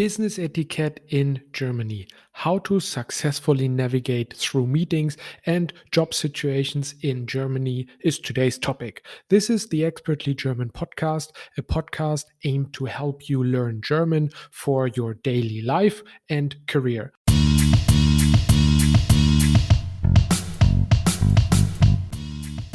Business etiquette in Germany. How to successfully navigate through meetings and job situations in Germany is today's topic. This is the Expertly German podcast, a podcast aimed to help you learn German for your daily life and career.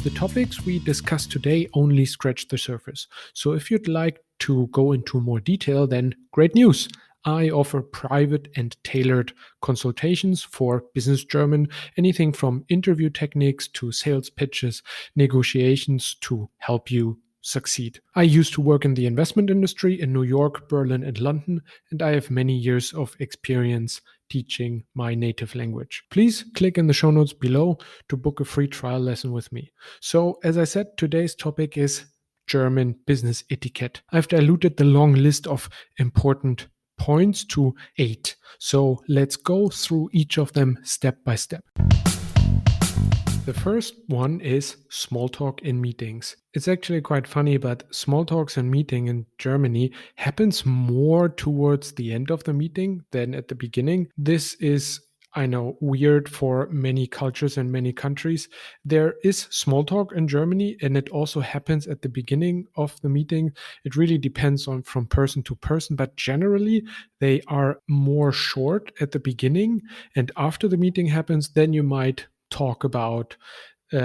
The topics we discuss today only scratch the surface. So if you'd like to go into more detail, then great news. I offer private and tailored consultations for business German, anything from interview techniques to sales pitches, negotiations to help you succeed. I used to work in the investment industry in New York, Berlin, and London, and I have many years of experience teaching my native language. Please click in the show notes below to book a free trial lesson with me. So, as I said, today's topic is German business etiquette. I've diluted the long list of important points to 8. So, let's go through each of them step by step. The first one is small talk in meetings. It's actually quite funny, but small talks in meeting in Germany happens more towards the end of the meeting than at the beginning. This is, I know, weird for many cultures and many countries. There is small talk in Germany and it also happens at the beginning of the meeting. It really depends on from person to person, but generally they are more short at the beginning, and after the meeting happens, then you might talk about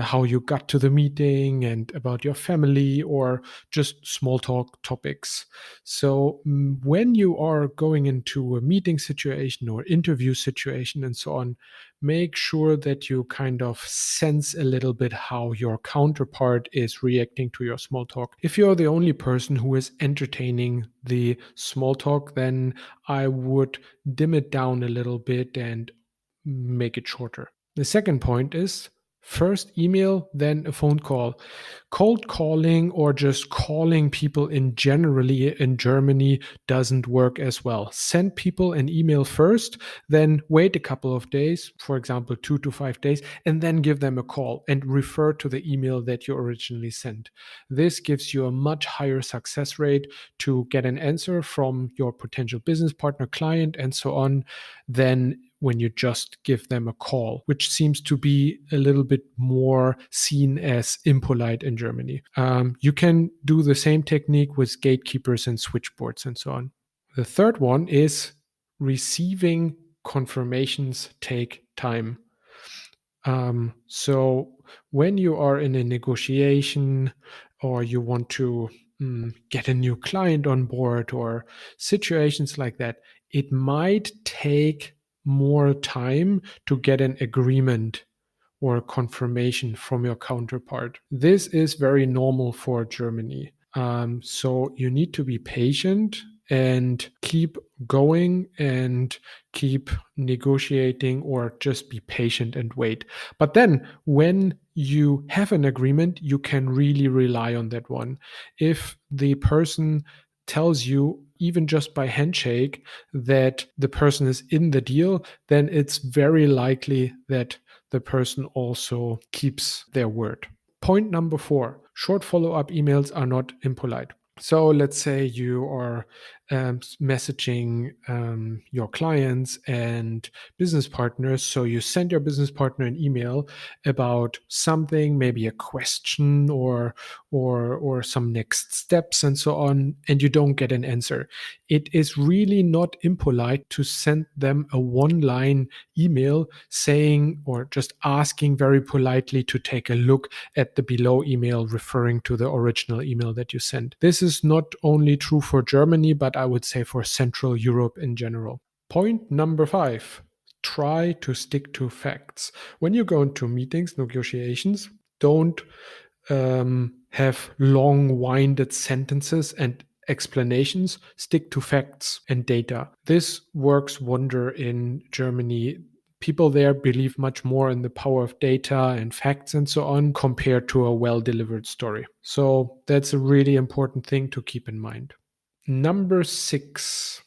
how you got to the meeting and about your family or just small talk topics. So, when you are going into a meeting situation or interview situation and so on, make sure that you kind of sense a little bit how your counterpart is reacting to your small talk. If you're the only person who is entertaining the small talk, then I would dim it down a little bit and make it shorter. The second point is first email, then a phone call. Cold calling or just calling people in generally in Germany doesn't work as well. Send people an email first, then wait a couple of days, for example, 2 to 5 days, and then give them a call and refer to the email that you originally sent. This gives you a much higher success rate to get an answer from your potential business partner, client, and so on than when you just give them a call, which seems to be a little bit more seen as impolite in Germany. You can do the same technique with gatekeepers and switchboards and so on. The third one is receiving confirmations take time. So when you are in a negotiation or you want to get a new client on board or situations like that, it might take more time to get an agreement or a confirmation from your counterpart. This is very normal for Germany. So you need to be patient and keep going and keep negotiating or just be patient and wait. But then when you have an agreement, you can really rely on that one. If the person tells you, even just by handshake, that the person is in the deal, then it's very likely that the person also keeps their word. Point number 4, short follow up emails are not impolite. So let's say you are messaging your clients and business partners. So you send your business partner an email about something, maybe a question or some next steps and so on, and you don't get an answer. It is really not impolite to send them a one-line email saying or just asking very politely to take a look at the below email referring to the original email that you sent. This is not only true for Germany, but I would say for Central Europe in general. Point number 5, try to stick to facts. When you go into meetings, negotiations, don't have long winded sentences and explanations. Stick to facts and data. This works wonder in Germany. People there believe much more in the power of data and facts and so on compared to a well delivered story. So that's a really important thing to keep in mind. Number 6,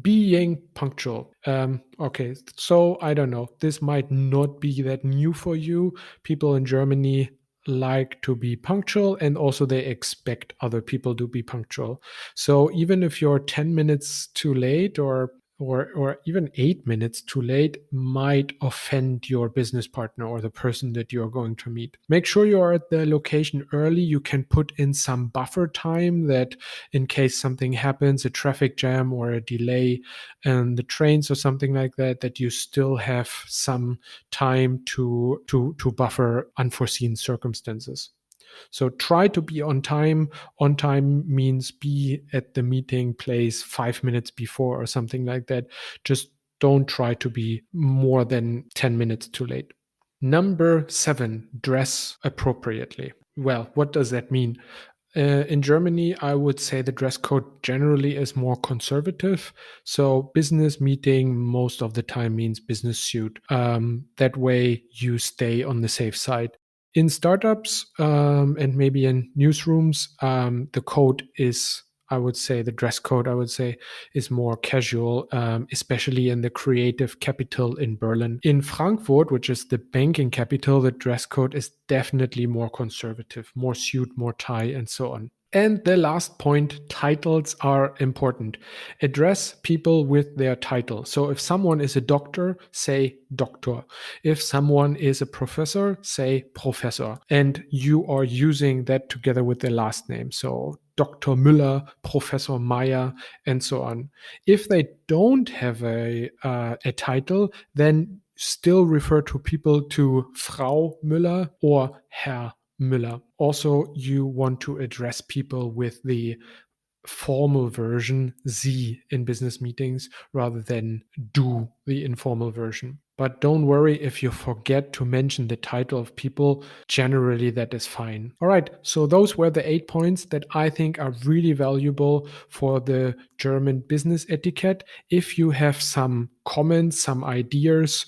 being punctual. Okay, so I don't know. This might not be that new for you. People in Germany like to be punctual, and also they expect other people to be punctual. So even if you're 10 minutes too late, or even 8 minutes too late, might offend your business partner or the person that you're going to meet. Make sure you're at the location early. You can put in some buffer time, that in case something happens, a traffic jam or a delay in the trains or something like that, that you still have some time to buffer unforeseen circumstances. So try to be on time. On time means be at the meeting place 5 minutes before or something like that. Just don't try to be more than 10 minutes too late. Number 7, dress appropriately. Well, what does that mean? In Germany, I would say the dress code generally is more conservative. So, business meeting most of the time means business suit. That way, you stay on the safe side. In startups and maybe in newsrooms, the code is, I would say, the dress code, I would say, is more casual, especially in the creative capital in Berlin. In Frankfurt, which is the banking capital, the dress code is definitely more conservative, more suit, more tie, and so on. And the last point, titles are important. Address people with their title. So if someone is a doctor, say doctor. If someone is a professor, say professor. And you are using that together with their last name. So Dr. Müller, Professor Meyer, and so on. If they don't have a title, then still refer to people to Frau Müller or Herr Müller. Also, you want to address people with the formal version, Sie, in business meetings rather than Du, the informal version. But don't worry if you forget to mention the title of people. Generally, that is fine. All right, so those were the 8 points that I think are really valuable for the German business etiquette. If you have some comments, some ideas,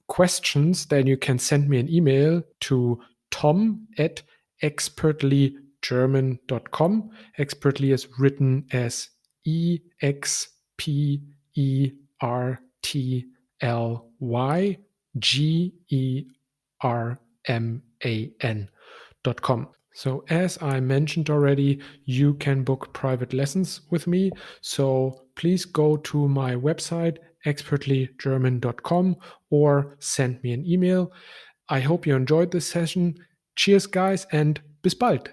questions, then you can send me an email to tom@expertlygerman.com. Expertly is written as EXPERTLYGERMAN.com. So, as I mentioned already, you can book private lessons with me. So, please go to my website, expertlygerman.com, or send me an email. I hope you enjoyed this session. Cheers, guys, and bis bald.